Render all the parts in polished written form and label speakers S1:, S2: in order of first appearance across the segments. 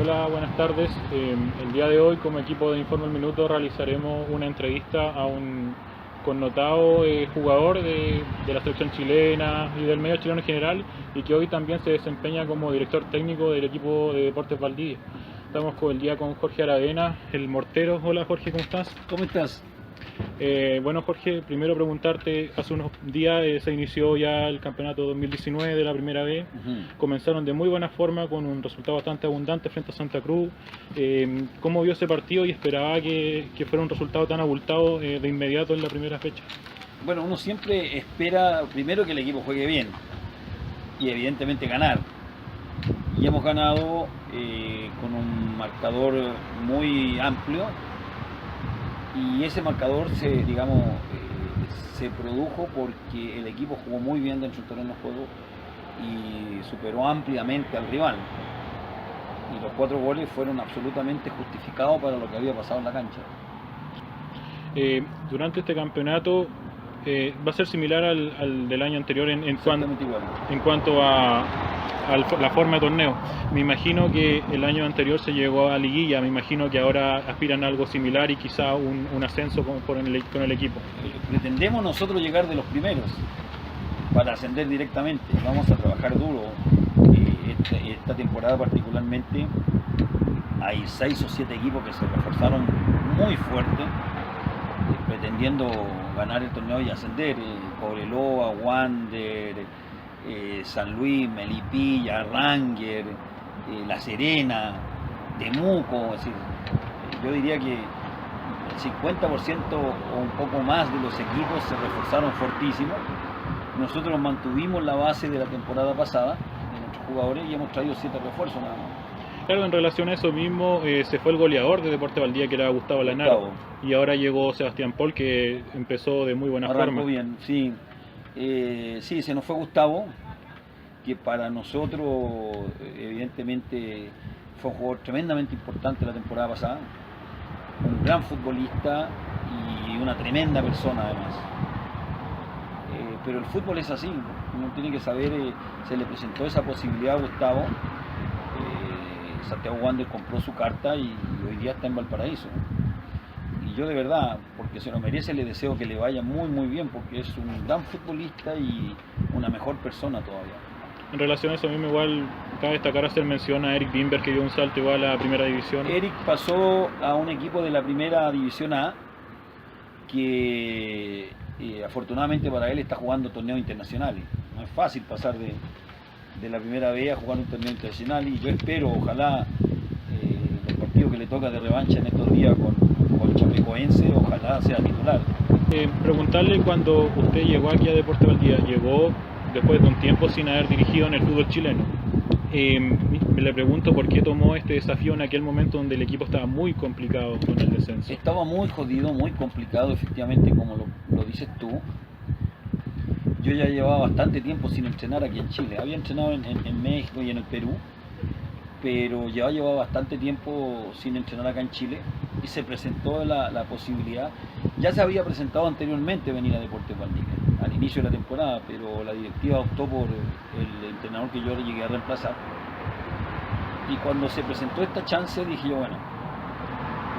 S1: Hola, buenas tardes. El día de hoy, como equipo de Informe al Minuto, realizaremos una entrevista a un connotado jugador de la selección chilena y del medio chileno en general, y que hoy también se desempeña como director técnico del equipo de Deportes Valdivia. Estamos el día con Jorge Aravena, el mortero. Hola Jorge, ¿cómo estás?
S2: ¿Cómo estás?
S1: Bueno Jorge, primero preguntarte, hace unos días se inició ya el campeonato 2019 de la primera B. Comenzaron de muy buena forma con un resultado bastante abundante frente a Santa Cruz. ¿Cómo vio ese partido y esperaba que fuera un resultado tan abultado de inmediato en la primera fecha?
S2: Bueno, uno siempre espera primero que el equipo juegue bien y evidentemente ganar. Y hemos ganado con un marcador muy amplio, y ese marcador se produjo porque el equipo jugó muy bien dentro del terreno de juego y superó ampliamente al rival. Y los 4 goles fueron absolutamente justificados para lo que había pasado en la cancha.
S1: Durante este campeonato va a ser similar al del año anterior en cuanto a la forma de torneo. Me imagino que el año anterior se llegó a liguilla, me imagino que ahora aspiran a algo similar y quizá un ascenso con el equipo.
S2: Pretendemos nosotros llegar de los primeros para ascender directamente. Vamos a trabajar duro. Esta temporada particularmente hay 6 o 7 equipos que se reforzaron muy fuerte, pretendiendo ganar el torneo y ascender. Cobreloa, Wander, San Luis, Melipilla, Ranger, La Serena, Temuco. Es decir, yo diría que el 50% o un poco más de los equipos se reforzaron fortísimo. Nosotros mantuvimos la base de la temporada pasada de nuestros jugadores y hemos traído 7 refuerzos nada más.
S1: Claro, en relación a eso mismo, se fue el goleador de Deportes Valdivia, que era Gustavo Lanaro, y ahora llegó Sebastián Paul, que empezó de muy buena forma.
S2: Bien, sí. Sí, se nos fue Gustavo, que para nosotros evidentemente fue un jugador tremendamente importante la temporada pasada, un gran futbolista y una tremenda persona además. Pero el fútbol es así, uno tiene que saber, se le presentó esa posibilidad a Gustavo. Santiago Wander compró su carta y hoy día está en Valparaíso. Y yo de verdad, porque se lo merece, le deseo que le vaya muy muy bien, porque es un gran futbolista y una mejor persona todavía.
S1: En relación a eso mismo, igual cabe destacar, hacer mención a Eric Bimber, que dio un salto igual a la primera división.
S2: Eric pasó a un equipo de la primera división A, que afortunadamente para él está jugando torneos internacionales. No es fácil pasar de la primera B a jugar un torneo internacional, y yo espero, ojalá, el partido que le toca de revancha en estos días con Chapecoense, ojalá sea titular.
S1: Preguntarle, cuando usted llegó aquí a Deportes Valdivia, llegó después de un tiempo sin haber dirigido en el fútbol chileno. Le pregunto por qué tomó este desafío en aquel momento donde el equipo estaba muy complicado con el descenso.
S2: Estaba muy jodido, muy complicado, efectivamente, como lo dices tú. Yo ya llevaba bastante tiempo sin entrenar aquí en Chile. Había entrenado en México y en el Perú, pero ya llevaba bastante tiempo sin entrenar acá en Chile y se presentó la posibilidad. Ya se había presentado anteriormente venir a Deportes Valdivia al inicio de la temporada, pero la directiva optó por el entrenador que yo le llegué a reemplazar. Y cuando se presentó esta chance dije yo, bueno,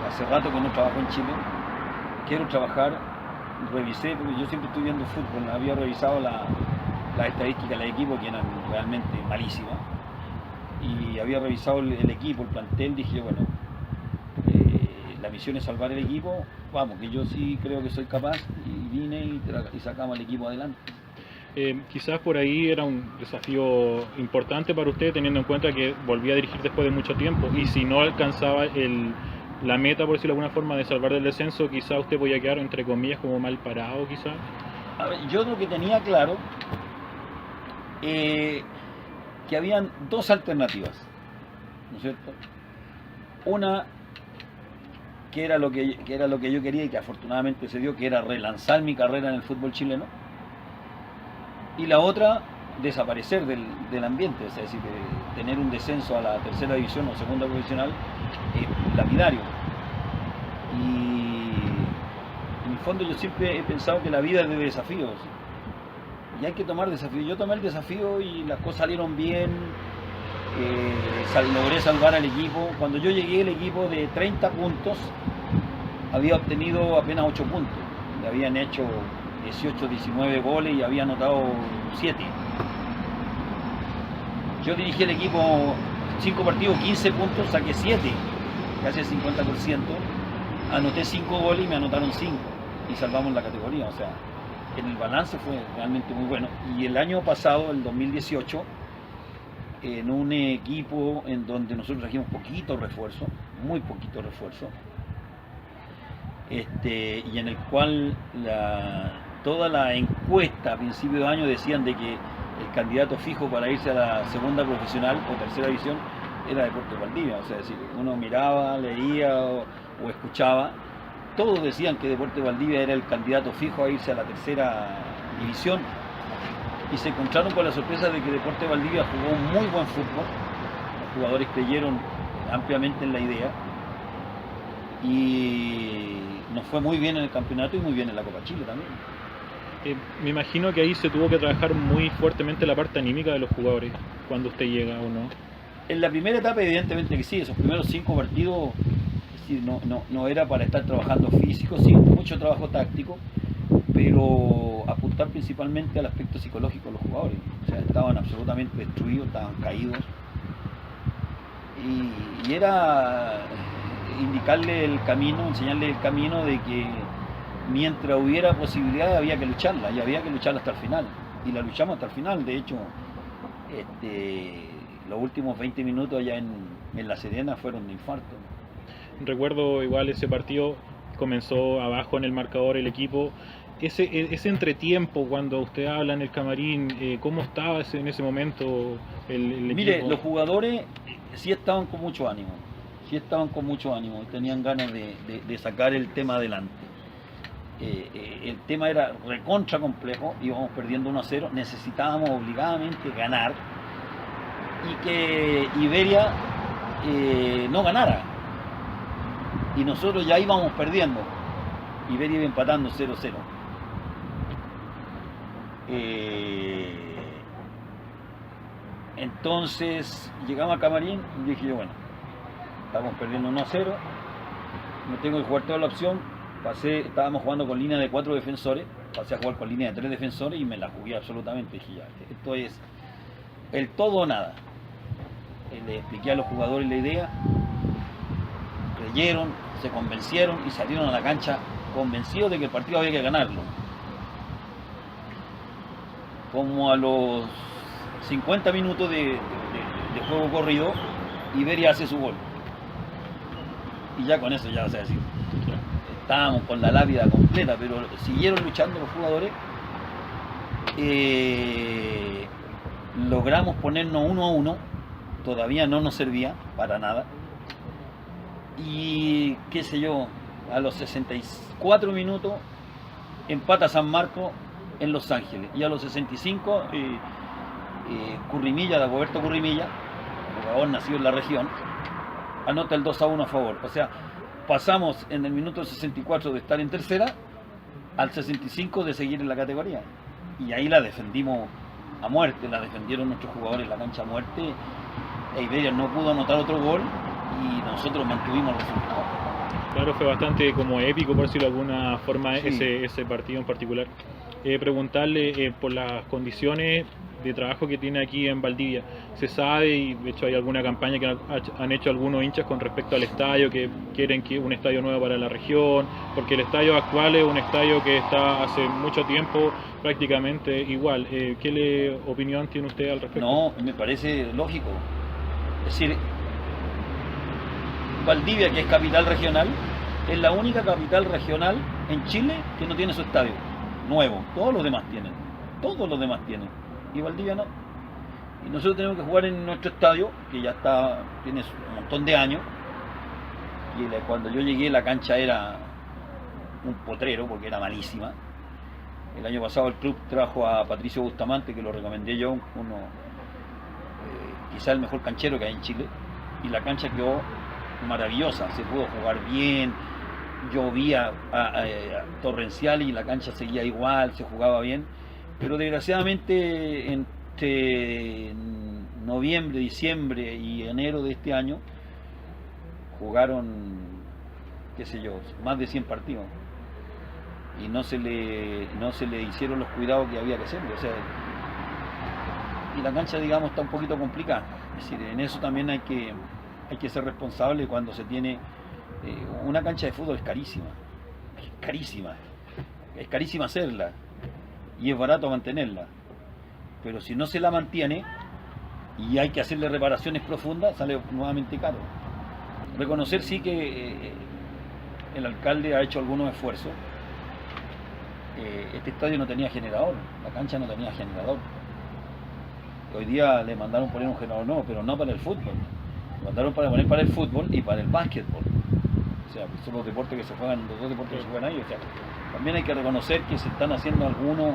S2: hace rato que no trabajo en Chile, quiero trabajar. Revisé, porque yo siempre estoy viendo fútbol, había revisado las estadísticas del equipo, que eran realmente malísimas, y había revisado el equipo, el plantel. Dije, bueno, la misión es salvar el equipo, vamos, que yo sí creo que soy capaz, y vine y sacamos al equipo adelante.
S1: Quizás por ahí era un desafío importante para usted, teniendo en cuenta que volvía a dirigir después de mucho tiempo, y si no alcanzaba la meta, por decirlo de alguna forma, de salvar del descenso, quizá usted podía quedar, entre comillas, como mal parado, quizá.
S2: A ver, yo lo que tenía claro, que habían 2 alternativas, ¿no es cierto? Una, que era lo que yo quería y que afortunadamente se dio, que era relanzar mi carrera en el fútbol chileno, y la otra, desaparecer del ambiente, es decir, tener un descenso a la tercera división o segunda profesional lapidario. Y en el fondo yo siempre he pensado que la vida es de desafíos y hay que tomar desafíos. Yo tomé el desafío y las cosas salieron bien, logré salvar al equipo. Cuando yo llegué, el equipo de 30 puntos había obtenido apenas 8 puntos. Le habían hecho 18, 19 goles y había anotado 7. Yo dirigí el equipo 5 partidos, 15 puntos, saqué 7, casi el 50%. Anoté 5 goles y me anotaron 5 y salvamos la categoría. O sea, en el balance fue realmente muy bueno. Y el año pasado, el 2018, en un equipo en donde nosotros trajimos poquito refuerzo, muy poquito refuerzo, y en el cual toda la encuesta a principio de año decían de que el candidato fijo para irse a la segunda profesional o tercera división era Deportes Valdivia. O sea, es decir, uno miraba, leía o escuchaba, todos decían que Deportes Valdivia era el candidato fijo a irse a la tercera división, y se encontraron con la sorpresa de que Deportes Valdivia jugó un muy buen fútbol. Los jugadores creyeron ampliamente en la idea y nos fue muy bien en el campeonato y muy bien en la Copa Chile también.
S1: Me imagino que ahí se tuvo que trabajar muy fuertemente la parte anímica de los jugadores cuando usted llega, ¿o no?
S2: En la primera etapa evidentemente que sí, esos primeros 5 partidos, es decir, no era para estar trabajando físico, sí, mucho trabajo táctico, pero apuntar principalmente al aspecto psicológico de los jugadores. O sea, estaban absolutamente destruidos, estaban caídos, y era indicarle el camino, enseñarle el camino de que mientras hubiera posibilidad había que lucharla, y había que lucharla hasta el final, y la luchamos hasta el final. De hecho, los últimos 20 minutos allá en La Serena fueron de infarto.
S1: Recuerdo igual ese partido, comenzó abajo en el marcador el equipo. Ese entretiempo, cuando usted habla en el camarín, ¿cómo estaba en ese momento el equipo?
S2: Mire, los jugadores sí estaban con mucho ánimo, y tenían ganas de sacar el tema adelante. El tema era recontra complejo, íbamos perdiendo 1-0, necesitábamos obligadamente ganar y que Iberia no ganara, y nosotros ya íbamos perdiendo. Iberia iba empatando 0-0. Entonces llegamos a camarín y dije yo, bueno, estamos perdiendo 1-0, no tengo que jugar toda la opción. Estábamos jugando con línea de 4 defensores, pasé a jugar con línea de 3 defensores y me la jugué absolutamente. Dije ya, esto es el todo o nada. Le expliqué a los jugadores la idea, creyeron, se convencieron y salieron a la cancha convencidos de que el partido había que ganarlo. Como a los 50 minutos de juego corrido, Iberia hace su gol. Y ya con eso, ya vas a decir, estábamos con la lápida completa, pero siguieron luchando los jugadores. Logramos ponernos 1-1, todavía no nos servía para nada. Y qué sé yo, a los 64 minutos empata San Marcos en Los Ángeles, y a los 65 Currimilla, Dagoberto Currimilla, jugador nacido en la región, anota el 2-1 a favor. O sea, pasamos en el minuto 64 de estar en tercera al 65 de seguir en la categoría, y ahí la defendimos a muerte, la defendieron nuestros jugadores en la cancha a muerte. Iberia no pudo anotar otro gol y nosotros mantuvimos el resultado.
S1: Claro, fue bastante como épico, por decirlo de alguna forma,
S2: Sí.
S1: ese partido en particular. Preguntarle por las condiciones de trabajo que tiene aquí en Valdivia. Se sabe, y de hecho hay alguna campaña que han hecho algunos hinchas con respecto al estadio, que quieren que un estadio nuevo para la región, porque el estadio actual es un estadio que está hace mucho tiempo prácticamente igual. ¿Qué opinión tiene usted al respecto?
S2: No, me parece lógico. Es decir, Valdivia, que es capital regional, es la única capital regional en Chile que no tiene su estadio nuevo. Todos los demás tienen. Y Valdivia no. Y nosotros tenemos que jugar en nuestro estadio, que ya tiene un montón de años. Y cuando yo llegué, la cancha era un potrero porque era malísima. El año pasado el club trajo a Patricio Bustamante, que lo recomendé yo, quizá el mejor canchero que hay en Chile, y la cancha quedó maravillosa, se pudo jugar bien, llovía torrencial y la cancha seguía igual, se jugaba bien, pero desgraciadamente entre noviembre, diciembre y enero de este año jugaron, qué sé yo, más de 100 partidos y no se le hicieron los cuidados que había que hacer, o sea, y la cancha, digamos, está un poquito complicada. Es decir, en eso también hay que ser responsable cuando se tiene una cancha de fútbol. Es carísima, es carísima hacerla y es barato mantenerla, pero si no se la mantiene y hay que hacerle reparaciones profundas, sale nuevamente caro. Reconocer sí que el alcalde ha hecho algunos esfuerzos. Este estadio no tenía generador, la cancha no tenía generador. Hoy día le mandaron poner un generador nuevo, pero no para el fútbol. Mandaron para poner para el fútbol y para el básquetbol. O sea, son los deportes que se juegan, los dos deportes que se juegan ahí. O sea, también hay que reconocer que se están haciendo algunos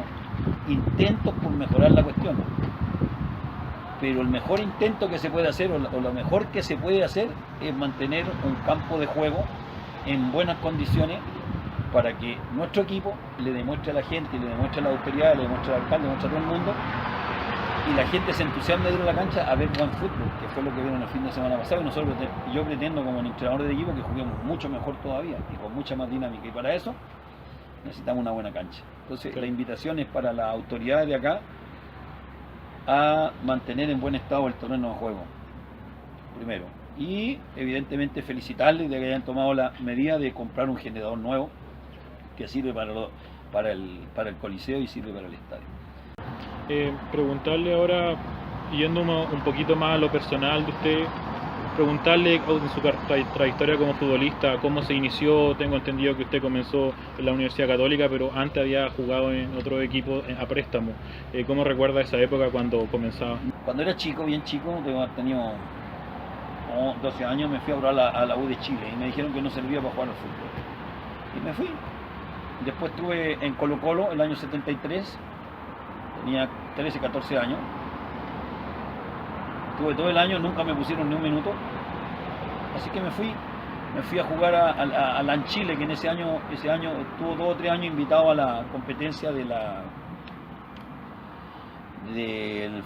S2: intentos por mejorar la cuestión. Pero el mejor intento que se puede hacer, o lo mejor que se puede hacer, es mantener un campo de juego en buenas condiciones para que nuestro equipo le demuestre a la gente, le demuestre a la autoridad, le demuestre al alcalde, le demuestre a todo el mundo, y la gente se entusiasma de ir a la cancha a ver buen fútbol, que fue lo que vieron el fin de semana pasado, y yo pretendo como entrenador de equipo que juguemos mucho mejor todavía y con mucha más dinámica, y para eso necesitamos una buena cancha. Entonces la invitación es para las autoridades de acá a mantener en buen estado el terreno de juego, primero, y evidentemente felicitarles de que hayan tomado la medida de comprar un generador nuevo que sirve para el Coliseo y sirve para el estadio.
S1: Preguntarle ahora, yendo un poquito más a lo personal de usted, preguntarle en su trayectoria como futbolista, cómo se inició. Tengo entendido que usted comenzó en la Universidad Católica, pero antes había jugado en otro equipo a préstamo. ¿Cómo recuerda esa época cuando comenzaba?
S2: Cuando era chico, bien chico, tenía 12 años, me fui a probar a la U de Chile y me dijeron que no servía para jugar al fútbol. Y me fui. Después estuve en Colo Colo el año 73, tenía 13, 14 años. Estuve todo el año, nunca me pusieron ni un minuto. Así que me fui a jugar a Lanchile, que en ese año estuvo 2 o 3 años invitado a la competencia del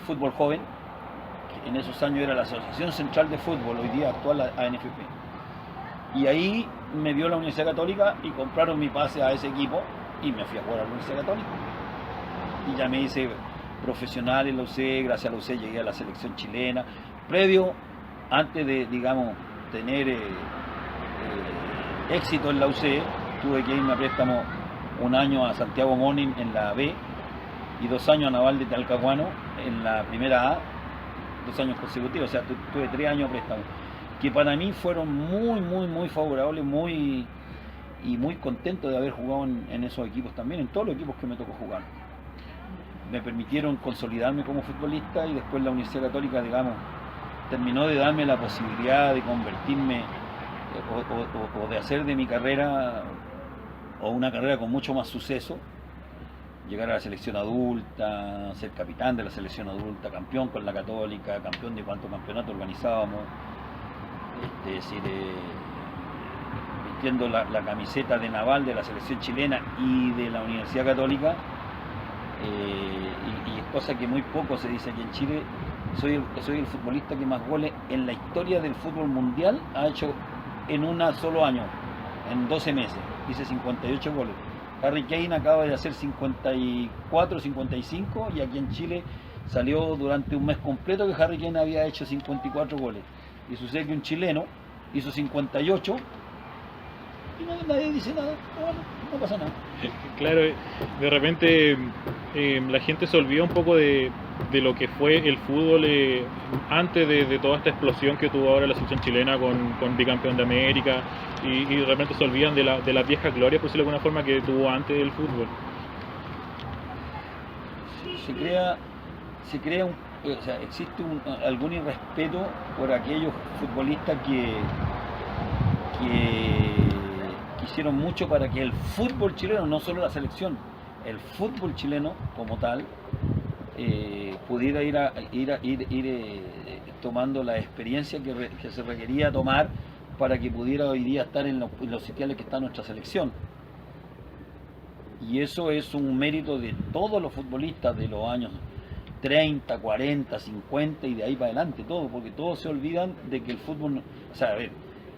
S2: fútbol joven, que en esos años era la Asociación Central de Fútbol, hoy día actual ANFP. Y ahí me vio la Universidad Católica y compraron mi pase a ese equipo y me fui a jugar a la Universidad Católica. Y ya me hice profesional en la UC, gracias a la UC llegué a la selección chilena. Previo, antes de, digamos, tener éxito en la UC, tuve que irme a préstamo un año a Santiago Morning en la B y 2 años a Naval de Talcahuano en la primera A, 2 años consecutivos, o sea, tuve 3 años a préstamo, que para mí fueron muy favorables, muy contento de haber jugado en esos equipos también, en todos los equipos que me tocó jugar. Me permitieron consolidarme como futbolista y después la Universidad Católica, digamos, terminó de darme la posibilidad de convertirme o de hacer de mi carrera o una carrera con mucho más suceso, llegar a la selección adulta, ser capitán de la selección adulta, campeón con la Católica, campeón de cuántos campeonatos organizábamos, vistiendo la camiseta de Naval de la selección chilena y de la Universidad Católica. Y es cosa que muy poco se dice aquí en Chile. Soy el futbolista que más goles en la historia del fútbol mundial ha hecho en un solo año, en 12 meses. Hice 58 goles. Harry Kane acaba de hacer 54, 55 y aquí en Chile salió durante un mes completo que Harry Kane había hecho 54 goles. Y sucede que un chileno hizo 58 y nadie dice nada. Bueno, no pasa nada.
S1: Claro, de repente la gente se olvida un poco de lo que fue el fútbol antes de toda esta explosión que tuvo ahora la selección chilena con bicampeón de América y de repente se olvidan de las viejas glorias, por decirlo de alguna forma, que tuvo antes del fútbol.
S2: Se crea o sea, existe algún irrespeto por aquellos futbolistas que hicieron mucho para que el fútbol chileno, no solo la selección, el fútbol chileno como tal, pudiera ir tomando la experiencia que se requería tomar para que pudiera hoy día estar en los sitiales que está nuestra selección. Y eso es un mérito de todos los futbolistas de los años 30, 40, 50 y de ahí para adelante todo, porque todos se olvidan de que el fútbol, o sea, a ver,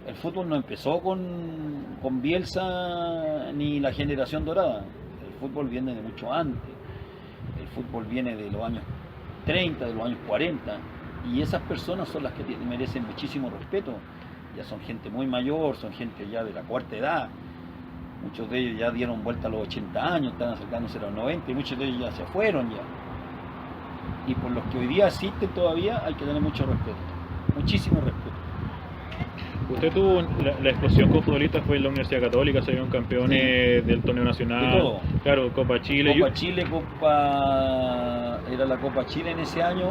S2: el fútbol no empezó con Bielsa ni la generación dorada, el fútbol viene de mucho antes, el fútbol viene de los años 30, de los años 40, y esas personas son las que merecen muchísimo respeto, ya son gente muy mayor, son gente ya de la cuarta edad, muchos de ellos ya dieron vuelta a los 80 años, están acercándose a los 90 y muchos de ellos ya se fueron ya. Y por los que hoy día existen todavía hay que tener mucho respeto, muchísimo respeto.
S1: Usted tuvo la explosión con futbolistas, fue en la Universidad Católica, salieron campeones del torneo nacional,
S2: de todo.
S1: Claro, Copa Chile.
S2: Copa Chile, era la Copa Chile en ese año,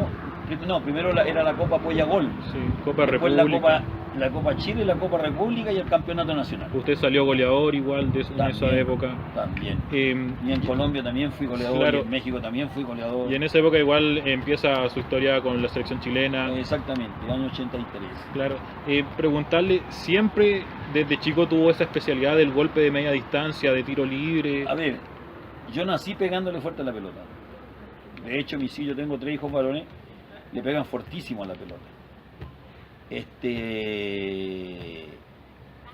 S2: no, primero era la Copa Apoya Gol,
S1: Sí, Copa
S2: después
S1: República.
S2: la Copa Chile, la Copa República y el Campeonato Nacional.
S1: Usted salió goleador igual en esa época.
S2: También. Y en Colombia también fui goleador,
S1: claro,
S2: y en México también fui goleador.
S1: Y en esa época igual empieza su historia con la selección chilena.
S2: Exactamente, el año 83.
S1: Claro. Preguntarle, ¿siempre desde chico tuvo esa especialidad del golpe de media distancia, de tiro libre?
S2: A ver, yo nací pegándole fuerte a la pelota. De hecho, yo tengo 3 hijos varones, le pegan fortísimo a la pelota.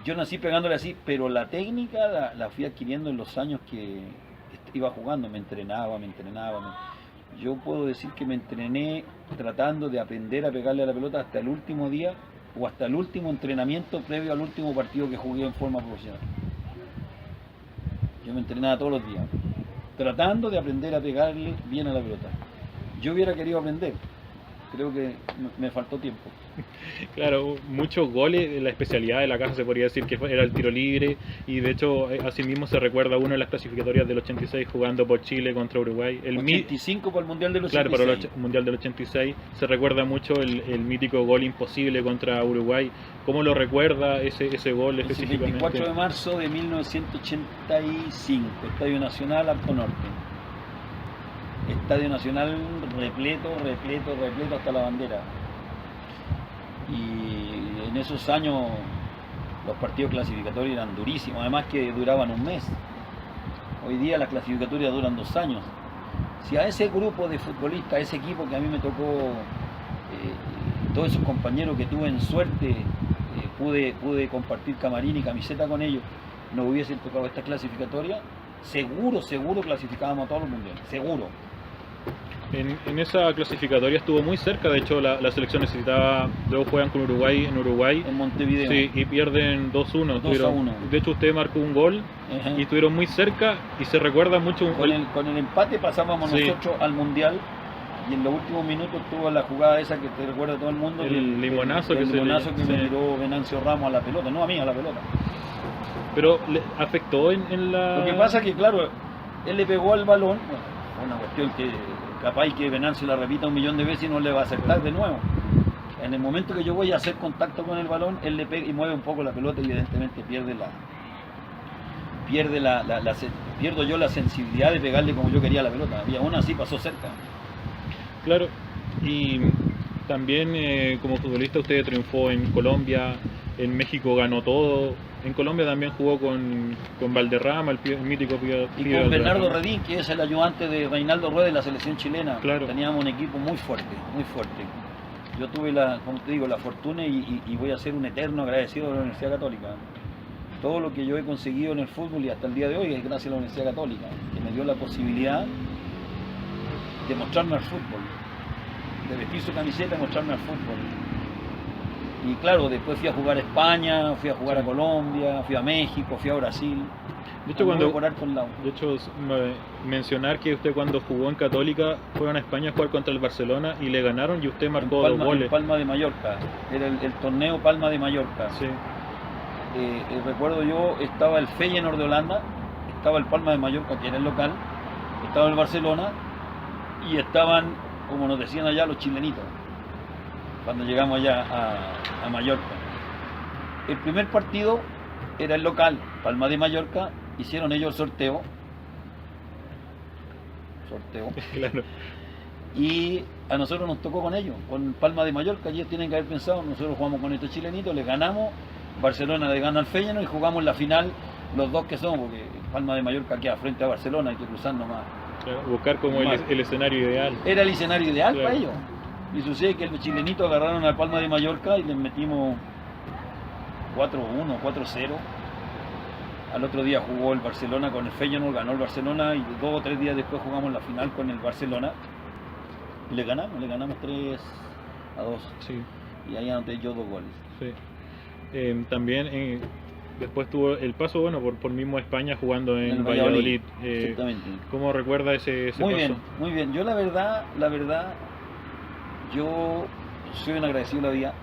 S2: Yo nací pegándole así, pero la técnica la fui adquiriendo en los años que iba jugando, me entrenaba. Yo puedo decir que me entrené tratando de aprender a pegarle a la pelota hasta el último día o hasta el último entrenamiento previo al último partido que jugué en forma profesional. Yo me entrenaba todos los días, tratando de aprender a pegarle bien a la pelota. Yo hubiera querido aprender, creo que me faltó tiempo.
S1: Claro, muchos goles, la especialidad de la casa se podría decir que era el tiro libre, y de hecho así mismo se recuerda uno en las clasificatorias del 86 jugando por Chile contra Uruguay. El
S2: 85 para el Mundial del 86.
S1: Claro, para el Mundial del 86 se recuerda mucho el mítico gol imposible contra Uruguay. ¿Cómo lo recuerda ese gol específicamente?
S2: El 24 de marzo de 1985, Estadio Nacional, Arco Norte. Estadio Nacional repleto hasta la bandera. Y en esos años los partidos clasificatorios eran durísimos, además que duraban un mes. Hoy día las clasificatorias duran 2 años. Si a ese grupo de futbolistas, a ese equipo que a mí me tocó, todos esos compañeros que tuve en suerte, pude compartir camarín y camiseta con ellos, no hubiesen tocado esta clasificatoria, seguro clasificábamos a todos los mundiales, seguro.
S1: En esa clasificatoria estuvo muy cerca, de hecho la selección necesitaba, luego juegan con Uruguay en
S2: Montevideo.
S1: Sí, y pierden 2-1.
S2: 2-1.
S1: De hecho usted marcó un gol. Y estuvieron muy cerca y se recuerda mucho.
S2: Con el empate pasábamos nosotros al mundial, y en los últimos minutos tuvo la jugada esa que te recuerda todo el mundo,
S1: el limonazo que
S2: me tiró Venancio Ramos a la pelota, no a mí, a la pelota.
S1: Pero le afectó en la...
S2: Lo que pasa es que claro, él le pegó al balón, una cuestión que capaz que Venancio la repita 1.000.000 de veces y no le va a acertar de nuevo. En el momento que yo voy a hacer contacto con el balón, él le pega y mueve un poco la pelota y evidentemente pierdo yo la sensibilidad de pegarle como yo quería la pelota, y aún así pasó cerca.
S1: Claro, y también como futbolista usted triunfó en Colombia, en México ganó todo. En Colombia también jugó con Valderrama, el mítico Pío.
S2: Y con Bernardo Redín, que es el ayudante de Reinaldo Rueda de la selección chilena.
S1: Claro.
S2: Teníamos un equipo muy fuerte, muy fuerte. Yo tuve como te digo, la fortuna y voy a ser un eterno agradecido de la Universidad Católica. Todo lo que yo he conseguido en el fútbol y hasta el día de hoy es gracias a la Universidad Católica, que me dio la posibilidad de mostrarme al fútbol, de vestir su camiseta y mostrarme al fútbol. Y claro, después fui a jugar a España, fui a jugar a Colombia, fui a México, fui a Brasil.
S1: De hecho, mencionar que usted cuando jugó en Católica fueron a España a jugar contra el Barcelona y le ganaron y usted marcó 2 goles.
S2: En Palma de Mallorca, era el torneo Palma de Mallorca.
S1: Sí.
S2: Recuerdo yo, estaba el Feyenoord de Holanda, estaba el Palma de Mallorca, que era el local, estaba el Barcelona y estaban, como nos decían allá, los chilenitos, cuando llegamos allá a Mallorca. El primer partido era el local, Palma de Mallorca, hicieron ellos el sorteo.
S1: Claro.
S2: Y a nosotros nos tocó con ellos, con Palma de Mallorca. Ellos tienen que haber pensado, nosotros jugamos con estos chilenitos, les ganamos, Barcelona le gana al Feyenoord y jugamos la final los dos que somos, porque Palma de Mallorca queda frente a Barcelona, hay que cruzar nomás
S1: Claro, buscar como el escenario ideal.
S2: Era el escenario ideal,
S1: claro,
S2: para ellos. Y sucede que los chilenitos agarraron al Palma de Mallorca y les metimos 4-1, 4-0. Al otro día jugó el Barcelona con el Feyenoord, ganó el Barcelona y 2 o 3 días después jugamos la final con el Barcelona y le ganamos 3-2.
S1: Sí,
S2: Y ahí anoté yo 2 goles.
S1: sí. También después tuvo el paso, bueno, por mismo España jugando en Valladolid.
S2: Exactamente.
S1: ¿Cómo recuerda ese
S2: Muy
S1: paso?
S2: bien, muy bien. Yo la verdad, yo soy un agradecido a la vida,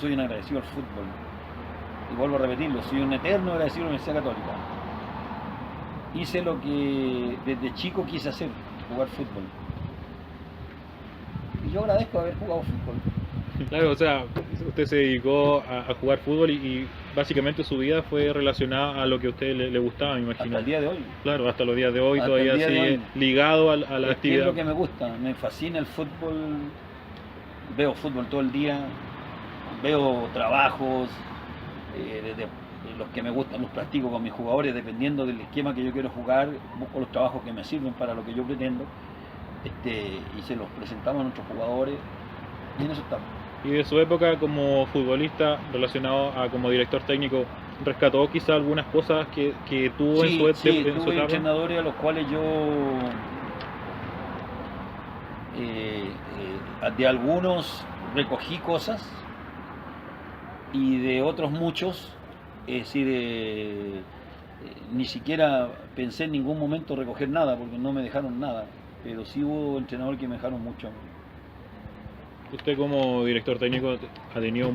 S2: soy un agradecido al fútbol. Y vuelvo a repetirlo, soy un eterno agradecido a la Universidad Católica. Hice lo que desde chico quise hacer, jugar fútbol. Y yo agradezco haber jugado fútbol.
S1: Claro, o sea, usted se dedicó a jugar fútbol y básicamente su vida fue relacionada a lo que a usted le gustaba, me imagino.
S2: Hasta el día de hoy.
S1: Claro, hasta los días de hoy
S2: Hasta
S1: todavía
S2: el día de
S1: sigue
S2: hoy.
S1: ligado a la
S2: Es que
S1: actividad.
S2: es lo que me gusta, me fascina el fútbol, veo fútbol todo el día, veo trabajos, desde los que me gustan los practico con mis jugadores, dependiendo del esquema que yo quiero jugar, busco los trabajos que me sirven para lo que yo pretendo, y se los presentamos a nuestros jugadores, y en eso estamos.
S1: Y de su época como futbolista relacionado a como director técnico, ¿rescató quizá algunas cosas que tuvo en su
S2: Sí,
S1: en su
S2: tuve
S1: etapa?
S2: entrenadores a los cuales yo de algunos recogí cosas y de otros muchos, es decir, ni siquiera pensé en ningún momento recoger nada porque no me dejaron nada, pero sí hubo entrenadores que me dejaron mucho.
S1: Usted como director técnico ha tenido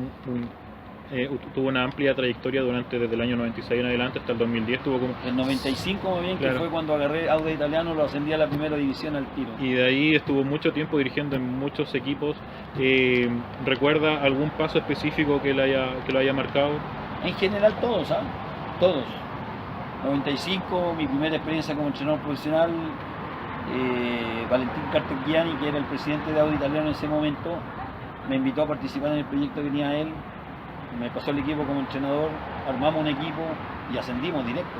S1: tuvo una amplia trayectoria desde el año 96 en adelante hasta el 2010 tuvo como...
S2: El 95 muy bien,
S1: claro,
S2: que fue cuando agarré Audax Italiano, lo ascendí a la primera división al tiro.
S1: Y de ahí estuvo mucho tiempo dirigiendo en muchos equipos. ¿Recuerda algún paso específico que lo haya marcado?
S2: En general todos, ¿ah? Todos. 95, mi primera experiencia como entrenador profesional, Valentín Carteggiani, que era el presidente de Audax Italiano en ese momento, me invitó a participar en el proyecto que tenía él, me pasó el equipo como entrenador, armamos un equipo y ascendimos directo.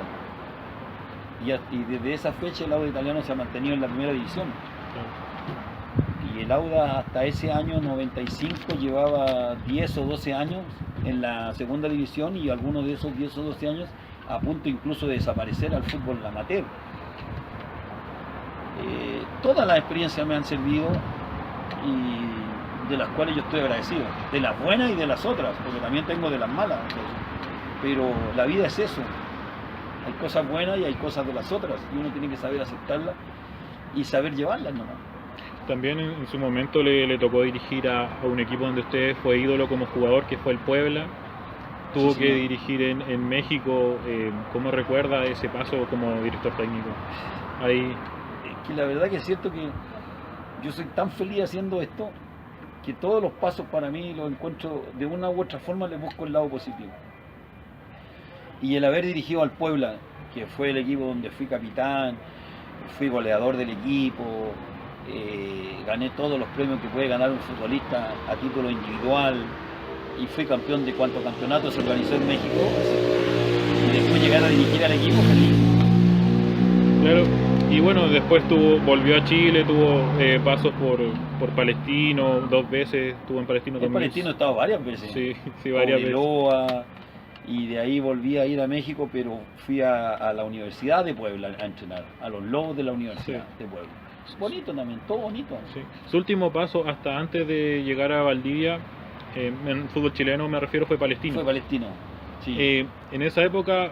S2: Y desde esa fecha el Audax Italiano se ha mantenido en la primera división.
S1: Claro.
S2: Y el Audax hasta ese año 95 llevaba 10 o 12 años en la segunda división y algunos de esos 10 o 12 años a punto incluso de desaparecer al fútbol amateur. Todas las experiencias me han servido y de las cuales yo estoy agradecido, de las buenas y de las otras, porque también tengo de las malas, pero la vida es eso, hay cosas buenas y hay cosas de las otras y uno tiene que saber aceptarlas y saber llevarlas nomás.
S1: También en su momento le tocó dirigir a un equipo donde usted fue ídolo como jugador, que fue el Puebla. Tuvo
S2: Sí,
S1: que
S2: señor.
S1: dirigir en México. ¿Cómo recuerda ese paso como director técnico? Ahí,
S2: Que la verdad que es cierto que yo soy tan feliz haciendo esto que todos los pasos para mí los encuentro de una u otra forma, les busco el lado positivo. Y el haber dirigido al Puebla, que fue el equipo donde fui capitán, fui goleador del equipo, gané todos los premios que puede ganar un futbolista a título individual y fui campeón de cuantos campeonatos se organizó en México, y después llegar a dirigir al equipo feliz.
S1: claro. Y bueno, después volvió a Chile, tuvo pasos por Palestino, 2 veces, estuvo en Palestino
S2: En
S1: también.
S2: Palestino he estado varias veces.
S1: Sí, varias veces.
S2: Cobreloa, y de ahí volví a ir a México, pero fui a la Universidad de Puebla a entrenar, a los Lobos de la Universidad de Puebla. Bonito también, todo bonito.
S1: Sí. Su último paso hasta antes de llegar a Valdivia, en fútbol chileno me refiero, fue Palestino.
S2: Fue Palestino, sí.
S1: En esa época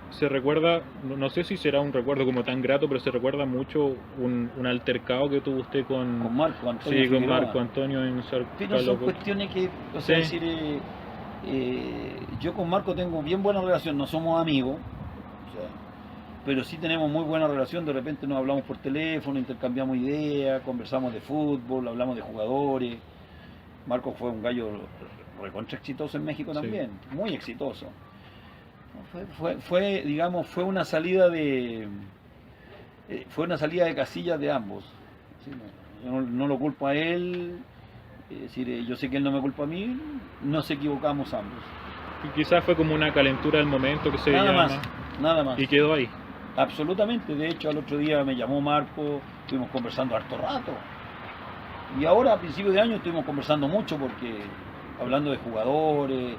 S1: se recuerda, no sé si será un recuerdo como tan grato, pero se recuerda mucho un altercado que tuvo usted
S2: Con Marco Antonio
S1: sí, con
S2: Figueroa.
S1: Marco Antonio en
S2: Pero son
S1: Sarcalo.
S2: cuestiones que, o sea,
S1: Sí.
S2: decir, yo con Marco tengo bien buena relación, no somos amigos, o sea, pero sí tenemos muy buena relación, de repente nos hablamos por teléfono, intercambiamos ideas, conversamos de fútbol, hablamos de jugadores. Marco fue un gallo recontra exitoso en México también, muy exitoso. Digamos, fue una salida de casillas de ambos. ¿Sí? Yo no lo culpo a él, es decir, yo sé que él no me culpa a mí, nos equivocamos ambos.
S1: Y quizás fue como una calentura del momento que se
S2: Nada
S1: llama,
S2: más, nada más.
S1: y quedó ahí.
S2: Absolutamente, de hecho al otro día me llamó Marco, estuvimos conversando harto rato. Y ahora a principios de año estuvimos conversando mucho porque hablando de jugadores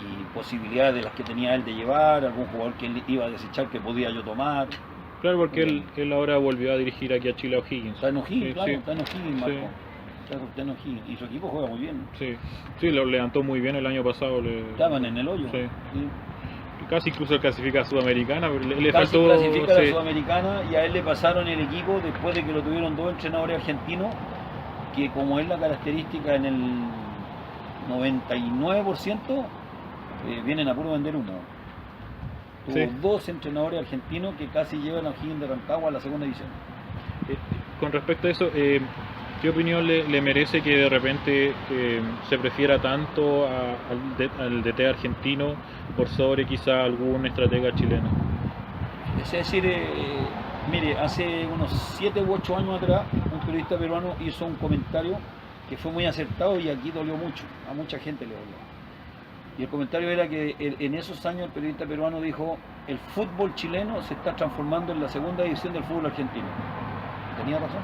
S2: y posibilidades de las que tenía él de llevar, algún jugador que él iba a desechar que podía yo tomar.
S1: Claro, porque él ahora volvió a dirigir aquí a Chile a O'Higgins.
S2: Está en O'Higgins,
S1: Sí,
S2: claro,
S1: sí.
S2: está en O'Higgins, Marco.
S1: Sí.
S2: Está en O'Higgins. Y su equipo juega muy bien.
S1: Sí, sí, lo levantó muy bien el año pasado.
S2: Estaban en el hoyo.
S1: Sí.
S2: Sí.
S1: Casi incluso clasifica a Sudamericana, pero le
S2: Casi
S1: faltó.
S2: clasifica a la
S1: Sí.
S2: Sudamericana y a él le pasaron el equipo después de que lo tuvieron dos entrenadores argentinos, que como es la característica en el 99%, vienen a puro vender humo. Tuvo
S1: Sí.
S2: dos entrenadores argentinos que casi llevan a O'Higgins de Rancagua a la segunda división.
S1: Con respecto a eso, ¿qué opinión le merece que de repente se prefiera tanto al DT argentino por sobre quizá algún estratega chileno?
S2: Es decir, mire, hace unos 7 u 8 años atrás, un periodista peruano hizo un comentario que fue muy acertado y aquí dolió mucho, a mucha gente le dolió. Y el comentario era que en esos años el periodista peruano dijo: el fútbol chileno se está transformando en la segunda división del fútbol argentino. Tenía razón.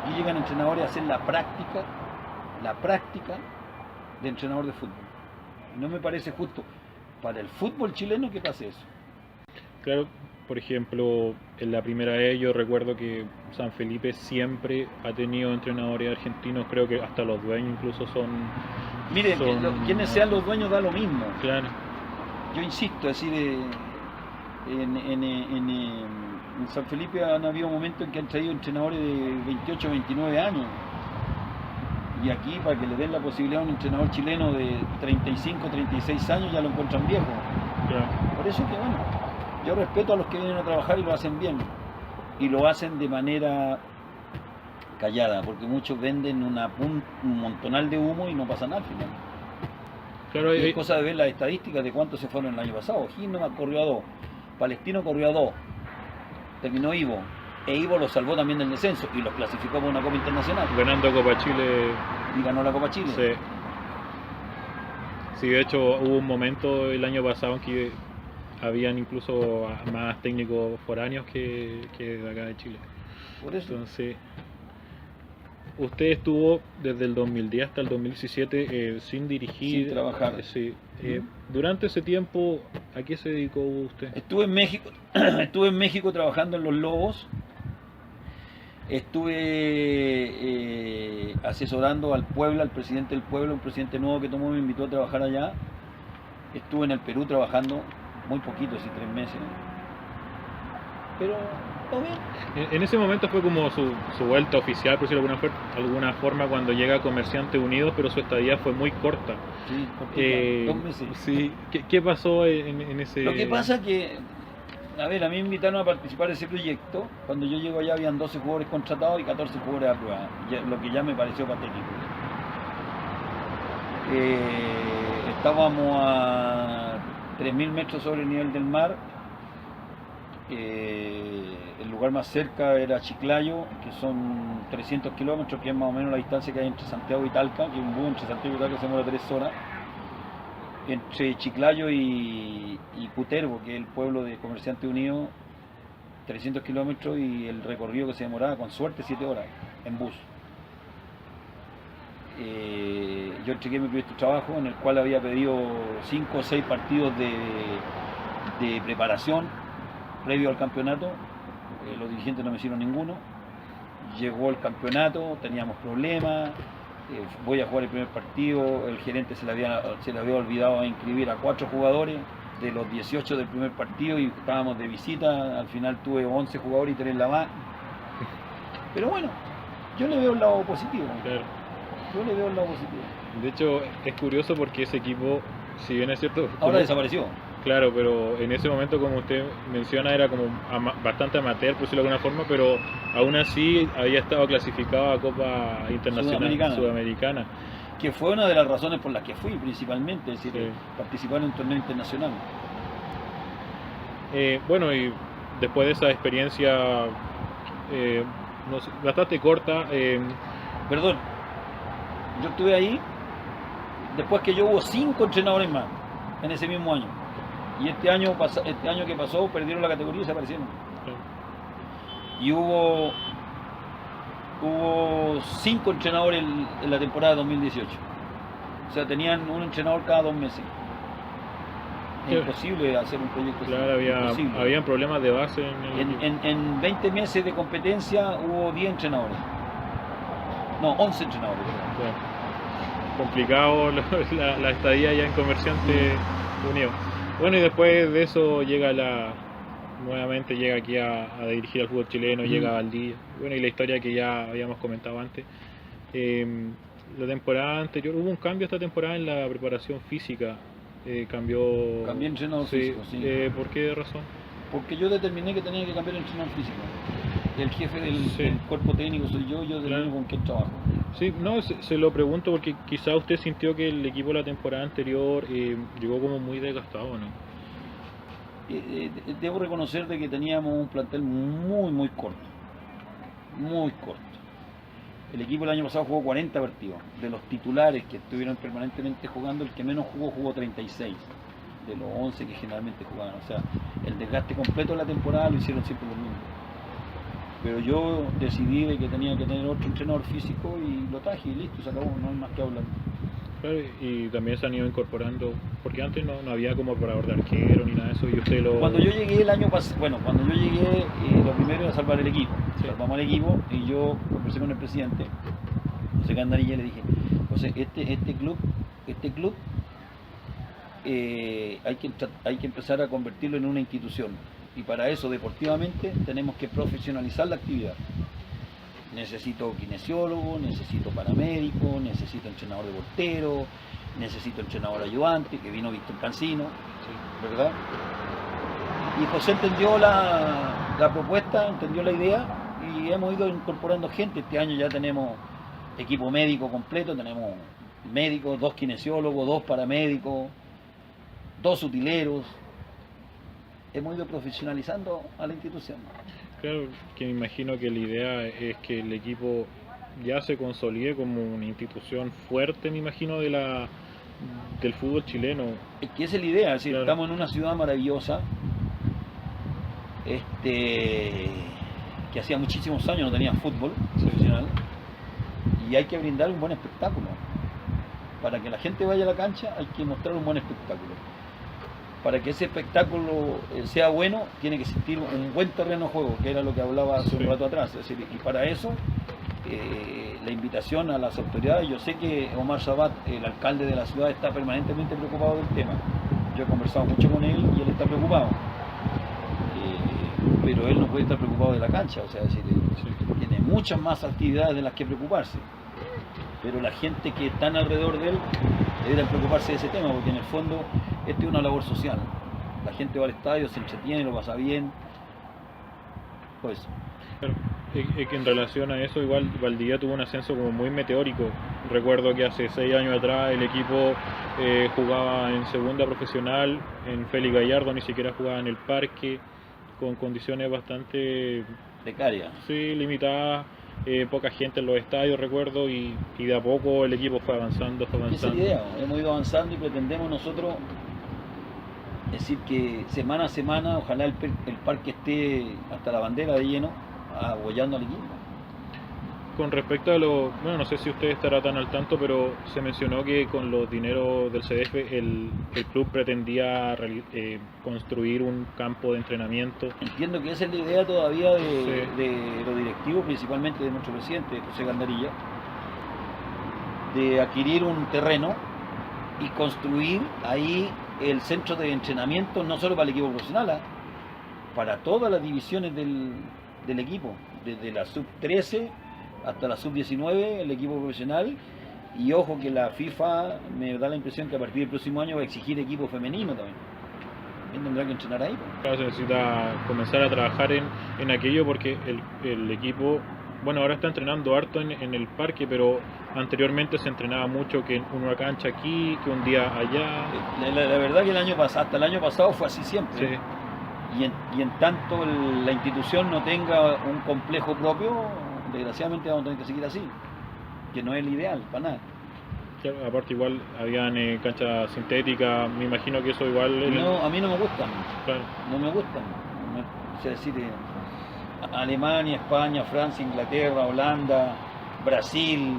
S2: Aquí llegan entrenadores a hacer la práctica de entrenador de fútbol. Y no me parece justo para el fútbol chileno que pase eso.
S1: Claro, por ejemplo, en la primera vez yo recuerdo que San Felipe siempre ha tenido entrenadores argentinos, creo que hasta los dueños incluso son...
S2: Mire, quienes sean los dueños da lo mismo.
S1: Claro.
S2: Yo insisto, es decir, en San Felipe han habido momentos en que han traído entrenadores de 28, 29 años. Y aquí, para que le den la posibilidad a un entrenador chileno de 35, 36 años, ya lo encuentran viejo.
S1: Claro.
S2: Por eso que, bueno, yo respeto a los que vienen a trabajar y lo hacen bien. Y lo hacen de manera callada, porque muchos venden un montonal de humo y no pasa nada al final.
S1: Claro,
S2: Y es cosa de ver las estadísticas de cuántos se fueron el año pasado. O'Higgins nomás corrió a 2, Palestino corrió a 2, terminó Ivo, e Ivo lo salvó también del descenso y los clasificó para una Copa Internacional
S1: ganando Copa Chile.
S2: y ganó la Copa Chile.
S1: Sí. Sí, de hecho hubo un momento el año pasado en que habían incluso más técnicos foráneos que de acá de Chile.
S2: Por eso.
S1: Entonces, usted estuvo desde el 2010 hasta el 2017 sin dirigir.
S2: Sin trabajar.
S1: Sí. Durante ese tiempo, ¿a qué se dedicó usted?
S2: Estuve en México trabajando en los Lobos. Estuve asesorando al Puebla, al presidente del Puebla, un presidente nuevo que tomó, me invitó a trabajar allá. Estuve en el Perú trabajando, muy poquito, así 3 meses. Pero todo bien.
S1: En ese momento fue como su vuelta oficial, por decirlo de alguna forma, cuando llega a Comerciantes Unidos, pero su estadía fue muy corta.
S2: Sí, 2 meses.
S1: Sí. ¿Qué pasó en ese...?
S2: Lo que pasa que, a ver, a mí me invitaron a participar de ese proyecto. Cuando yo llego allá habían 12 jugadores contratados y 14 jugadores a prueba, lo que ya me pareció patético. Estábamos a 3.000 metros sobre el nivel del mar. El lugar más cerca era Chiclayo, que son 300 kilómetros, que es más o menos la distancia que hay entre Santiago y Talca, que un bus entre Santiago y Talca se demora 3 horas. Entre Chiclayo y Cutervo, que es el pueblo de Comerciantes Unidos, 300 kilómetros, y el recorrido que se demoraba con suerte 7 horas en bus. Yo entregué mi primer trabajo, en el cual había pedido 5 o 6 partidos de preparación previo al campeonato. Los dirigentes no me hicieron ninguno. Llegó el campeonato, teníamos problemas. Voy a jugar el primer partido, el gerente se le había olvidado inscribir a 4 jugadores de los 18 del primer partido y estábamos de visita. Al final tuve 11 jugadores y 3 la más. Pero bueno, yo le veo el lado positivo.
S1: Claro.
S2: Yo le veo el lado positivo.
S1: De hecho, es curioso porque ese equipo, si bien es cierto...
S2: Ahora desapareció.
S1: Claro, pero en ese momento, como usted menciona, era como bastante amateur, por decirlo de alguna forma, pero aún así había estado clasificado a Copa Internacional Sudamericana.
S2: Que fue una de las razones por las que fui, principalmente, es decir,
S1: Sí.
S2: participar en un torneo internacional.
S1: Bueno, y después de esa experiencia bastante corta...
S2: Perdón, yo estuve ahí, después que yo hubo 5 entrenadores más en ese mismo año. Y este año que pasó perdieron la categoría y desaparecieron. Y hubo 5 entrenadores en la temporada 2018. O sea, tenían un entrenador cada 2 meses. Es imposible hacer un proyecto
S1: claro,
S2: así.
S1: Habían problemas de base
S2: en 20 meses de competencia hubo 10 entrenadores. No, 11 entrenadores.
S1: Claro. Complicado la estadía ya en Comerciantes Unidos. Bueno, y después de eso nuevamente llega aquí a dirigir al fútbol chileno, llega a Valdivia. Bueno, y la historia que ya habíamos comentado antes. La temporada anterior, hubo un cambio esta temporada en la preparación física. Cambié
S2: entrenador físico, sí.
S1: ¿Por qué razón?
S2: Porque yo determiné que tenía que cambiar el entrenador físico. El jefe del cuerpo técnico soy yo determino con quién trabajo.
S1: Sí, no, se lo pregunto porque quizá usted sintió que el equipo de la temporada anterior llegó como muy desgastado, ¿no?
S2: Debo reconocer de que teníamos un plantel muy corto. Muy corto. El equipo el año pasado jugó 40 partidos. De los titulares que estuvieron permanentemente jugando, el que menos jugó 36. De los 11 que generalmente jugaban. O sea, el desgaste completo de la temporada lo hicieron siempre los mismos. Pero yo decidí de que tenía que tener otro entrenador físico y lo traje y listo, se acabó, no hay más que hablar.
S1: Claro, y también se han ido incorporando, porque antes no había como preparador de arquero ni nada de eso, y usted lo...
S2: Cuando yo llegué el año pasado, lo primero era salvar el equipo. Sí. Salvamos el equipo y yo conversé con el presidente, José Candarilla, y le dije, José, este club hay que empezar a convertirlo en una institución. Y para eso, deportivamente, tenemos que profesionalizar la actividad. Necesito kinesiólogo, necesito paramédico, necesito entrenador de portero, necesito entrenador ayudante, que vino Víctor Cancino, ¿verdad? Y José entendió la propuesta, entendió la idea y hemos ido incorporando gente. Este año ya tenemos equipo médico completo, tenemos médicos, 2 kinesiólogos, 2 paramédicos, 2 utileros. Hemos ido profesionalizando a la institución.
S1: Claro, que me imagino que la idea es que el equipo ya se consolide como una institución fuerte, me imagino, del fútbol chileno.
S2: Es que esa es la idea, es decir, claro. Estamos en una ciudad maravillosa, que hacía muchísimos años no tenía fútbol profesional, y hay que brindar un buen espectáculo. Para que la gente vaya a la cancha hay que mostrar un buen espectáculo. Para que ese espectáculo sea bueno, tiene que existir un buen terreno de juego, que era lo que hablaba hace un rato atrás. Es decir, y para eso, la invitación a las autoridades, yo sé que Omar Sabat, el alcalde de la ciudad, está permanentemente preocupado del tema. Yo he conversado mucho con él y él está preocupado. Pero él no puede estar preocupado de la cancha, o sea, es decir, tiene muchas más actividades de las que preocuparse. Pero la gente que está alrededor de él debería preocuparse de ese tema, porque en el fondo esto es una labor social. La gente va al estadio, se entretiene, lo pasa bien. Pues.
S1: Claro, es que en relación a eso, igual Valdivia tuvo un ascenso como muy meteórico. Recuerdo que hace 6 años atrás el equipo jugaba en segunda profesional, en Félix Gallardo ni siquiera jugaba en el parque, con condiciones bastante
S2: precarias.
S1: Sí, limitadas. Poca gente en los estadios, recuerdo, y de a poco el equipo fue avanzando.
S2: Esa es la idea, hemos ido avanzando y pretendemos nosotros, es decir, que semana a semana, ojalá el parque esté hasta la bandera de lleno, apoyando al equipo.
S1: Con respecto a bueno, no sé si usted estará tan al tanto, pero se mencionó que con los dineros del CDF el club pretendía construir un campo de entrenamiento.
S2: Entiendo que esa es la idea todavía de los directivos, principalmente de nuestro presidente, José Candarilla, de adquirir un terreno y construir ahí el centro de entrenamiento, no solo para el equipo profesional, para todas las divisiones del equipo, desde la sub-13 hasta la sub-19, el equipo profesional. Y ojo que la FIFA me da la impresión que a partir del próximo año va a exigir equipo femenino también. También tendrá que entrenar ahí.
S1: Claro, se necesita comenzar a trabajar en aquello porque el equipo, bueno, ahora está entrenando harto en el parque, pero anteriormente se entrenaba mucho que en una cancha aquí, que un día allá.
S2: La verdad que hasta el año pasado fue así siempre.
S1: Sí.
S2: Y en tanto la institución no tenga un complejo propio, desgraciadamente vamos a tener que seguir así, que no es el ideal para nada.
S1: Claro, aparte igual habían canchas sintéticas, me imagino que eso igual...
S2: No, a mí no me gustan,
S1: Claro,
S2: no me gustan. O sea, decir, Alemania, España, Francia, Inglaterra, Holanda, Brasil,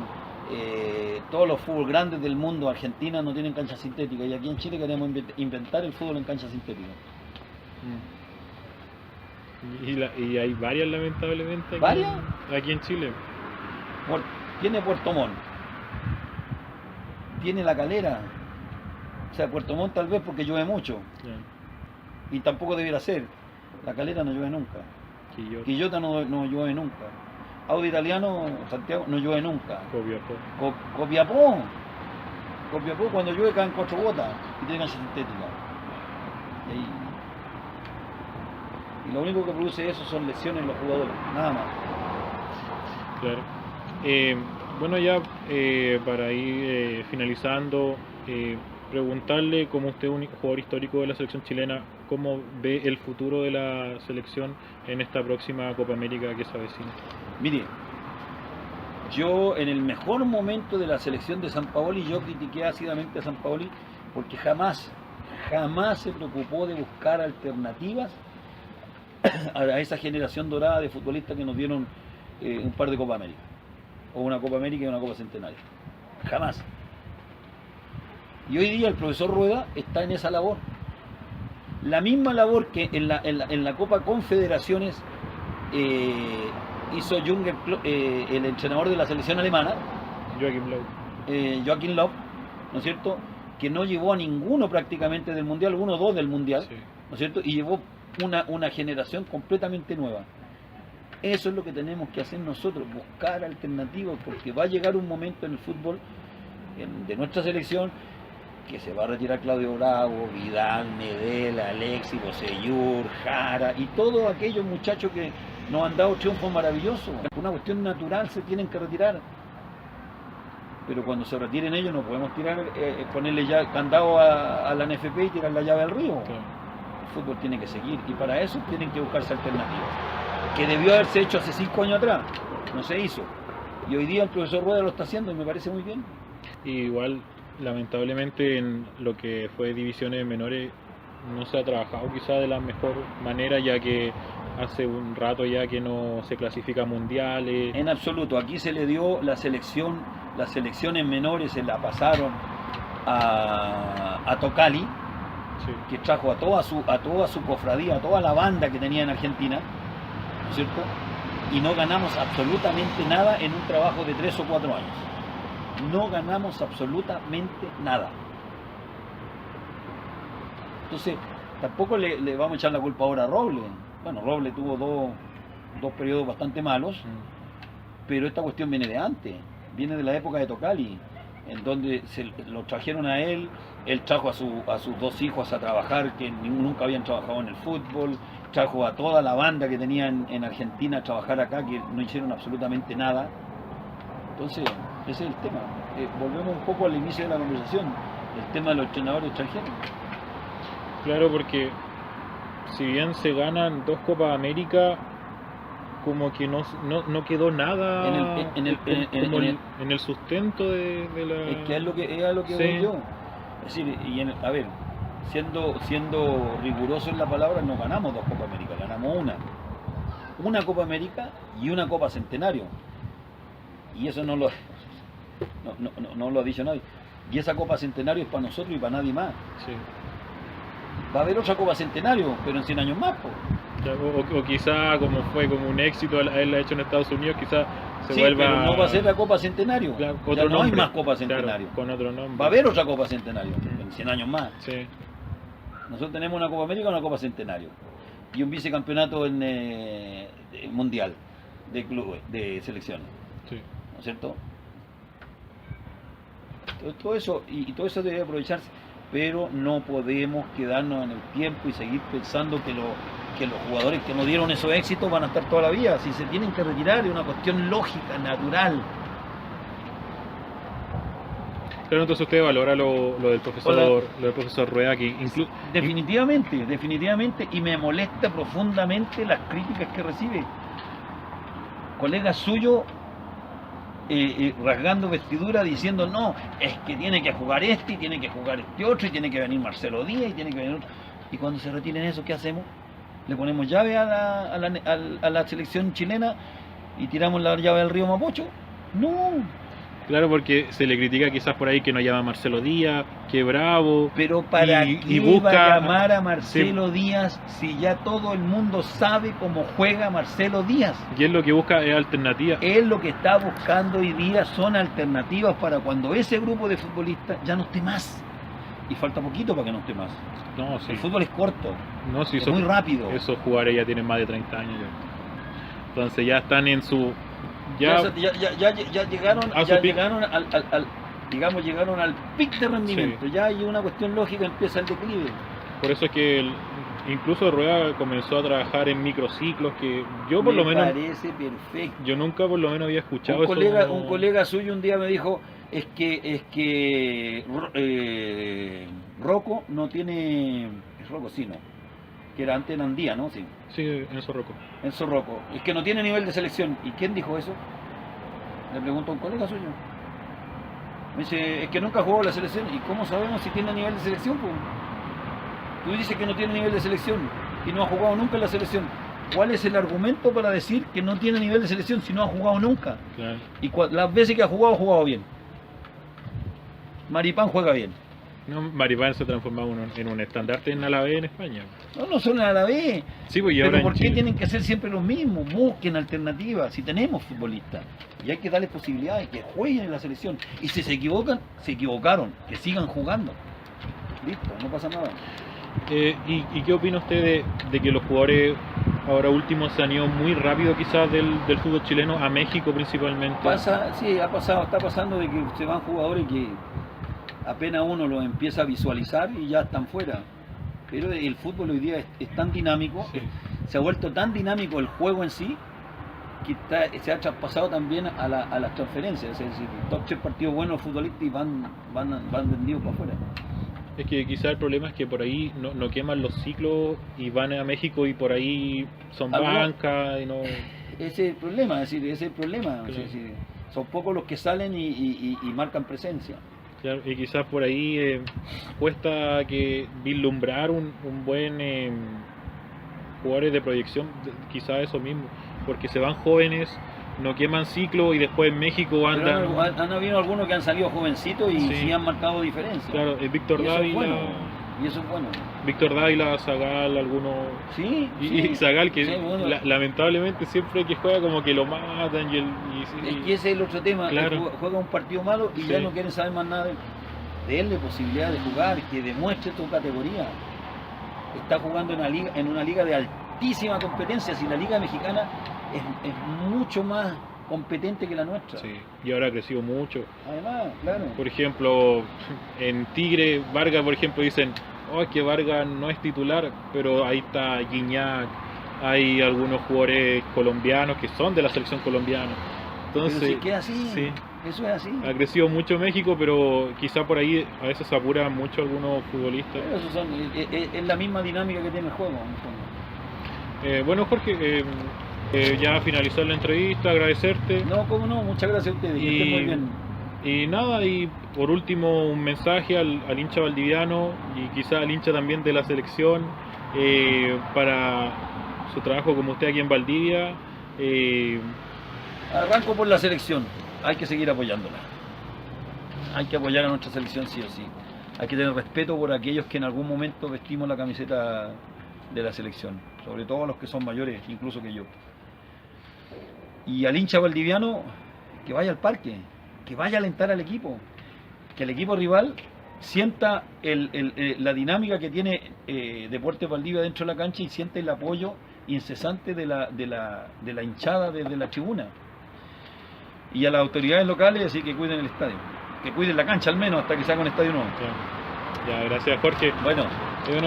S2: todos los fútbol grandes del mundo, Argentina no tienen canchas sintéticas, y aquí en Chile queremos inventar el fútbol en canchas sintéticas.
S1: y hay varias lamentablemente aquí,
S2: ¿Varias?
S1: Aquí en Chile.
S2: Tiene Puerto Montt, tiene La Calera, o sea, Puerto Montt tal vez porque llueve mucho,
S1: Claro.
S2: y tampoco debiera ser. La Calera no llueve nunca, Quillota no llueve nunca, Audio Italiano, Santiago, no llueve nunca.
S1: Copiapó.
S2: Copiapó cuando llueve caen 4 gotas y tiene cancha sintética. Y lo único que produce eso son lesiones en los jugadores, nada más.
S1: Claro. Bueno, ya para ir finalizando, preguntarle, como usted es un jugador histórico de la selección chilena, ¿cómo ve el futuro de la selección en esta próxima Copa América que se avecina?
S2: Mire, yo en el mejor momento de la selección de Sampaoli, yo critiqué ácidamente a Sampaoli porque jamás se preocupó de buscar alternativas a esa generación dorada de futbolistas que nos dieron un par de Copa América, o una Copa América y una Copa Centenario. Jamás. Y hoy día el profesor Rueda está en esa labor. La misma labor que en la Copa Confederaciones hizo Jürgen Klopp, el entrenador de la selección alemana, Joachim Löw, ¿no es cierto?, que no llevó a ninguno prácticamente del Mundial, 1 o 2 del Mundial, sí, ¿no es cierto?, y llevó una generación completamente nueva. Eso es lo que tenemos que hacer nosotros, buscar alternativas, porque va a llegar un momento en el fútbol de nuestra selección que se va a retirar Claudio Bravo, Vidal, Medel, Alexis, Bocellur, Jara y todos aquellos muchachos que nos han dado triunfos maravillosos. Por una cuestión natural se tienen que retirar. Pero cuando se retiren ellos no podemos ponerle ya candado a la NFP y tirar la llave al río. Sí. El fútbol tiene que seguir y para eso tienen que buscarse alternativas. Que debió haberse hecho hace 5 años atrás, no se hizo. Y hoy día el profesor Rueda lo está haciendo y me parece muy bien.
S1: Igual, lamentablemente, en lo que fue divisiones menores no se ha trabajado quizá de la mejor manera, ya que hace un rato ya que no se clasifica mundiales.
S2: En absoluto, aquí se le dio las selecciones menores se la pasaron a Tocali, sí, que trajo a toda su cofradía, a toda la banda que tenía en Argentina, ¿no es cierto? Y no ganamos absolutamente nada en un trabajo de 3 o 4 años. No ganamos absolutamente nada. Entonces, tampoco le vamos a echar la culpa ahora a Robles. Bueno, Robles tuvo dos periodos bastante malos, pero esta cuestión viene de antes, viene de la época de Tocali, en donde lo trajeron a él trajo a sus 2 hijos a trabajar que nunca habían trabajado en el fútbol, trajo a toda la banda que tenía en Argentina a trabajar acá, que no hicieron absolutamente nada. Entonces, ese es el tema. Volvemos un poco al inicio de la conversación, el tema de los entrenadores extranjeros.
S1: Claro, porque si bien se ganan 2 Copas América, como que no quedó nada en el sustento de la...
S2: Es que es lo que
S1: sí,
S2: voy yo. Es decir, a ver, siendo riguroso en la palabra, no ganamos 2 Copas América, ganamos una Copa América y una Copa Centenario. Y eso no lo ha dicho nadie. Y esa Copa Centenario es para nosotros y para nadie más.
S1: Sí.
S2: Va a haber otra Copa Centenario, pero en 100 años más, po.
S1: O quizá, como fue como un éxito haberla hecho en Estados Unidos, quizá se vuelva...
S2: pero no va a ser la Copa Centenario.
S1: Claro,
S2: ya no hay más Copa Centenario.
S1: Claro, con otro nombre.
S2: Va a haber otra Copa Centenario, en 100 años más.
S1: Sí.
S2: Nosotros tenemos una Copa América y una Copa Centenario. Y un vicecampeonato mundial de clubes, de selecciones.
S1: Sí.
S2: ¿No es cierto? Todo eso, y todo eso debe aprovecharse, pero no podemos quedarnos en el tiempo y seguir pensando que los jugadores que no dieron esos éxitos van a estar toda la vida. Si se tienen que retirar, es una cuestión lógica, natural.
S1: Claro, entonces usted valora lo del profesor Rueda, que
S2: definitivamente, y me molesta profundamente las críticas que recibe. Colegas suyos rasgando vestidura diciendo no, es que tiene que jugar este y tiene que jugar este otro y tiene que venir Marcelo Díaz y tiene que venir otro. Y cuando se retiren eso, ¿qué hacemos? ¿Le ponemos llave a la selección chilena y tiramos la llave al río Mapocho? No.
S1: Claro, porque se le critica quizás por ahí que no llama a Marcelo Díaz, que bravo.
S2: Pero ¿para qué
S1: y busca,
S2: va a llamar a Marcelo Díaz si ya todo el mundo sabe cómo juega Marcelo Díaz?
S1: Y él lo que busca es alternativa.
S2: Él lo que está buscando hoy día son alternativas para cuando ese grupo de futbolistas ya no esté más. Y falta poquito para que no esté más.
S1: No, sí.
S2: El fútbol es corto,
S1: No, sí,
S2: es muy rápido.
S1: Esos jugadores ya tienen más de 30 años ya. Entonces ya están en su...
S2: Ya llegaron llegaron al pic de rendimiento. Sí. Ya hay una cuestión lógica, empieza el declive.
S1: Por eso es que incluso Rueda comenzó a trabajar en microciclos, que yo por lo menos...
S2: Me parece perfecto.
S1: Yo nunca por lo menos había escuchado
S2: Un colega suyo un día me dijo, es que Rocco no tiene... Es Rocco, sí, ¿no? Que era antes en Andía, ¿no? Sí.
S1: Sí, Enzo Rocco.
S2: Es que no tiene nivel de selección. ¿Y quién dijo eso? Le pregunto a un colega suyo. Me dice, es que nunca jugó la selección. ¿Y cómo sabemos si tiene nivel de selección? Pues? Tú dices que no tiene nivel de selección y no ha jugado nunca en la selección. ¿Cuál es el argumento para decir que no tiene nivel de selección si no ha jugado nunca?
S1: Claro.
S2: Y las veces que ha jugado bien. Maripán juega bien.
S1: No, Maripán se transformó en un estandarte en Alavés en España.
S2: No son en Alavés.
S1: Sí, pues,
S2: pero ¿por qué tienen que ser siempre los mismos? Busquen alternativas. Si tenemos futbolistas y hay que darles posibilidades, que jueguen en la selección. Y si se equivocan, se equivocaron. Que sigan jugando. Listo, no pasa nada.
S1: ¿Y qué opina usted de que los jugadores ahora últimos se han ido muy rápido quizás del fútbol chileno a México principalmente?
S2: Está pasando de que se van jugadores que apenas uno los empieza a visualizar y ya están fuera. Pero el fútbol hoy día es tan dinámico,
S1: sí.
S2: Se ha vuelto tan dinámico el juego en sí, que se ha traspasado también a las transferencias. Es decir, top 3 partidos buenos futbolistas y van vendidos para afuera.
S1: Es que quizás el problema es que por ahí no queman los ciclos y van a México y por ahí son bancas y no...
S2: Ese es el problema, es decir,
S1: Claro.
S2: Es decir, son pocos los que salen y marcan presencia.
S1: Claro, y quizás por ahí cuesta que vislumbrar un buen jugadores de proyección, quizás eso mismo, porque se van jóvenes, no queman ciclo y después en México andan...
S2: Han habido algunos que han salido jovencitos y sí han marcado diferencia.
S1: Claro, Víctor Dávila...
S2: Y eso es bueno.
S1: Víctor Dávila, Zagal, algunos...
S2: Sí,
S1: y Zagal, que
S2: bueno.
S1: lamentablemente siempre que juega como que lo matan
S2: Es que ese es el otro tema,
S1: claro.
S2: Juega un partido malo y ya no quieren saber más nada de él. Denle posibilidad de jugar, que demuestre tu categoría. Está jugando en una liga de altísima competencia, si la liga mexicana es mucho más competente que la nuestra.
S1: Sí, y ahora ha crecido mucho.
S2: Además, claro.
S1: Por ejemplo, en Tigre, Vargas, por ejemplo, dicen, es que Vargas no es titular, pero ahí está Guiñac, hay algunos jugadores colombianos que son de la selección colombiana. Entonces,
S2: pero si queda así,
S1: sí,
S2: eso es así.
S1: Ha crecido mucho México, pero quizá por ahí a veces se apuran mucho algunos futbolistas.
S2: Es la misma dinámica que tiene el juego, en el fondo.
S1: Bueno, Jorge, ya finalizó la entrevista, agradecerte.
S2: No, cómo no, muchas gracias a ustedes, que estén muy bien.
S1: Y nada, y por último un mensaje al hincha valdiviano y quizá al hincha también de la selección para su trabajo como usted aquí en Valdivia.
S2: Arranco por la selección, hay que seguir apoyándola. Hay que apoyar a nuestra selección sí o sí. Hay que tener respeto por aquellos que en algún momento vestimos la camiseta de la selección, sobre todo a los que son mayores, incluso que yo. Y al hincha valdiviano, que vaya al parque, que vaya a alentar al equipo, que el equipo rival sienta la dinámica que tiene Deportes Valdivia dentro de la cancha y siente el apoyo incesante de la hinchada desde la tribuna. Y a las autoridades locales, así que cuiden el estadio, que cuiden la cancha al menos hasta que se haga un estadio nuevo.
S1: Ya, gracias Jorge.
S2: Bueno,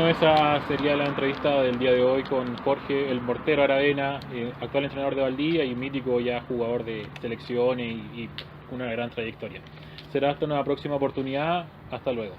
S1: esa sería la entrevista del día de hoy con Jorge el Mortero Aravena, actual entrenador de Valdivia y mítico ya jugador de selecciones y una gran trayectoria. Será hasta una próxima oportunidad. Hasta luego.